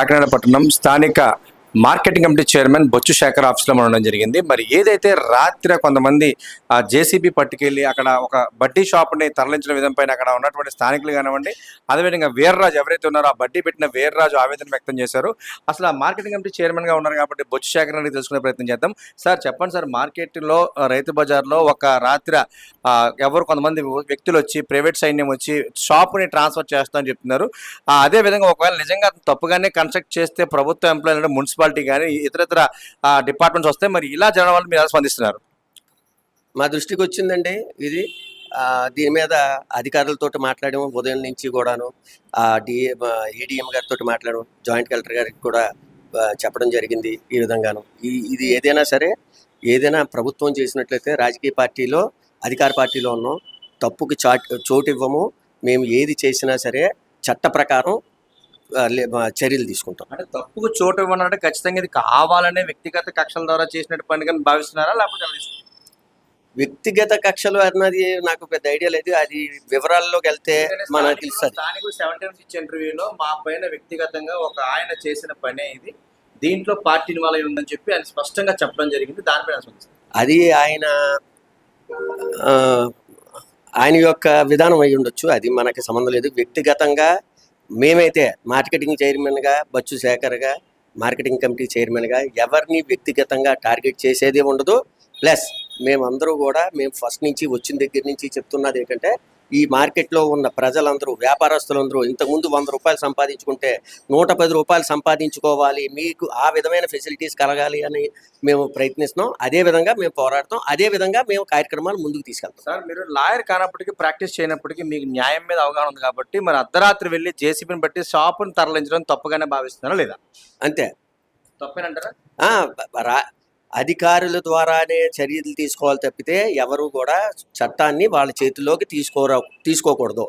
కాకినాడ పట్టణం స్థానిక marketing committee chairman బొచ్చు శేఖర్ ఆఫీస్లో ఉండడం జరిగింది. మరి ఏదైతే రాత్రి కొంతమంది జేసీబీ పట్టుకెళ్ళి అక్కడ ఒక బడ్డీ షాప్ని తరలించిన విధం పైన అక్కడ ఉన్నటువంటి స్థానికులు కానివ్వండి, అదేవిధంగా వీర్రాజు ఎవరైతే ఉన్నారో ఆ బడ్డీ పెట్టిన వీర్రాజు ఆవేదన వ్యక్తం చేశారు. అసలు ఆ మార్కెటింగ్ కమిటీ చైర్మన్గా ఉన్నారు కాబట్టి బొచ్చు శేఖర్ అని తెలుసుకునే ప్రయత్నం చేద్దాం. సార్ చెప్పండి సార్, మార్కెట్లో రైతు బజార్లో ఒక రాత్రి ఎవరు కొంతమంది వ్యక్తులు వచ్చి ప్రైవేట్ సైన్యం వచ్చి షాప్ని ట్రాన్స్ఫర్ చేస్తామని చెప్తున్నారు. అదేవిధంగా ఒకవేళ నిజంగా తప్పుగానే కన్స్ట్రక్ట్ చేస్తే ప్రభుత్వ ఎంప్లాయీ మున్సిపాలిటీ కానీ ఇతర డిపార్ట్మెంట్స్ వస్తే మరి ఇలా జరగడం వల్ల మీరు ఎలా స్పందిస్తున్నారు? మా దృష్టికి వచ్చిందండి ఇది. దీని మీద అధికారులతో మాట్లాడాము ఉదయం నుంచి కూడాను. ఏడీఎం గారితో మాట్లాడాము, జాయింట్ కలెక్టర్ గారికి కూడా చెప్పడం జరిగింది. ఈ విధంగాను ఇది ఏదైనా సరే, ఏదైనా ప్రభుత్వం చేసినట్లయితే రాజకీయ పార్టీలో అధికార పార్టీలో ఉన్నాం, తప్పుకి చోటు ఇవ్వము. మేము ఏది చేసినా సరే చట్ట ప్రకారం చర్యలు తీసుకుంటాం. అంటే తప్పుకు చోటు ఇవ్వనంటే ఖచ్చితంగా ఇది కావాలనే వ్యక్తిగత కక్షల ద్వారా చేసినట్టు పనిగా భావిస్తున్నారా, లేకపోతే వ్యక్తిగత కక్షలు అన్నది నాకు పెద్ద ఐడియా లేదు. అది వివరాల్లోకి వెళ్తే మనకు తెలుస్తుంది. స్థానికులు 7 Times ఇచ్చే ఇంటర్వ్యూలో మా పైన వ్యక్తిగతంగా ఒక ఆయన చేసిన పనే ఇది, దీంట్లో పార్టీ ఇన్వాల్వ్ ఉందని చెప్పి ఆయన స్పష్టంగా చెప్పడం జరిగింది. దానిపైన అది ఆయన యొక్క విధానం అయి ఉండొచ్చు, అది మనకి సంబంధం లేదు. వ్యక్తిగతంగా మేమైతే మార్కెటింగ్ చైర్మన్గా, బొచ్చు శేఖర్గా, మార్కెటింగ్ కమిటీ చైర్మన్గా ఎవరిని వ్యక్తిగతంగా టార్గెట్ చేసేది ఉండదు. ప్లస్ మేమందరూ కూడా ఫస్ట్ నుంచి వచ్చిన దగ్గర నుంచి చెప్తున్నది ఏంటంటే, ఈ మార్కెట్లో ఉన్న ప్రజలందరూ, వ్యాపారస్తులందరూ ఇంతకుముందు 100 రూపాయలు సంపాదించుకుంటే 110 రూపాయలు సంపాదించుకోవాలి, మీకు ఆ విధమైన ఫెసిలిటీస్ కలగాలి అని మేము ప్రయత్నిస్తున్నాం. అదేవిధంగా మేము పోరాడతాం, అదేవిధంగా మేము కార్యక్రమాలు ముందుకు తీసుకెళ్తాం. సార్, మీరు లాయర్ కానప్పటికీ, ప్రాక్టీస్ చేయనప్పటికీ మీకు న్యాయం మీద అవగాహన ఉంది కాబట్టి మరి అర్ధరాత్రి వెళ్ళి జేసీబీని బట్టి షాపును తరలించడం తప్పుగానే భావిస్తున్నారా లేదా? అంతే, తప్పేనంటారా? అధికారుల ద్వారానే చర్యలు తీసుకోవాలి తప్పితే ఎవరు కూడా చట్టాన్ని వాళ్ళ చేతుల్లోకి తీసుకోకూడదు.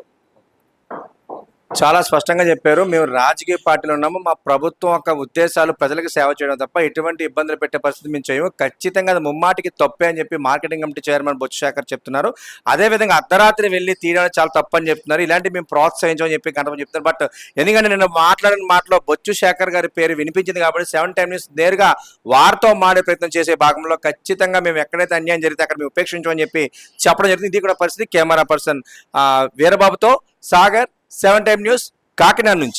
చాలా స్పష్టంగా చెప్పారు. మేము రాజకీయ పార్టీలో ఉన్నాము, మా ప్రభుత్వం యొక్క ఉద్దేశాలు ప్రజలకు సేవ చేయడం తప్ప ఎటువంటి ఇబ్బందులు పెట్టే పరిస్థితి మేము చేయము. ఖచ్చితంగా అది ముమ్మాటికి తప్పే అని చెప్పి మార్కెటింగ్ కమిటీ చైర్మన్ బొచ్చు శేఖర్ చెప్తున్నారు. అదేవిధంగా అర్ధరాత్రి వెళ్ళి తీయడం చాలా తప్పని చెప్తున్నారు. ఇలాంటి మేము ప్రోత్సహించమని చెప్పి గంటమని చెప్తున్నారు. బట్ ఎందుకంటే నేను మాట్లాడిన మాటలో బొచ్చు శేఖర్ గారి పేరు వినిపించింది కాబట్టి 7 Times న్యూస్ నేరుగా వారితో మాడే ప్రయత్నం చేసే భాగంలో ఖచ్చితంగా మేము ఎక్కడైతే అన్యాయం జరిగితే అక్కడ మేము ఉపేక్షించమని చెప్పి చెప్పడం జరిగింది. ఇది కూడా పరిస్థితి. కెమెరా పర్సన్ వీరబాబుతో సాగర్, 7 Times న్యూస్, కాకినాడ నుంచి.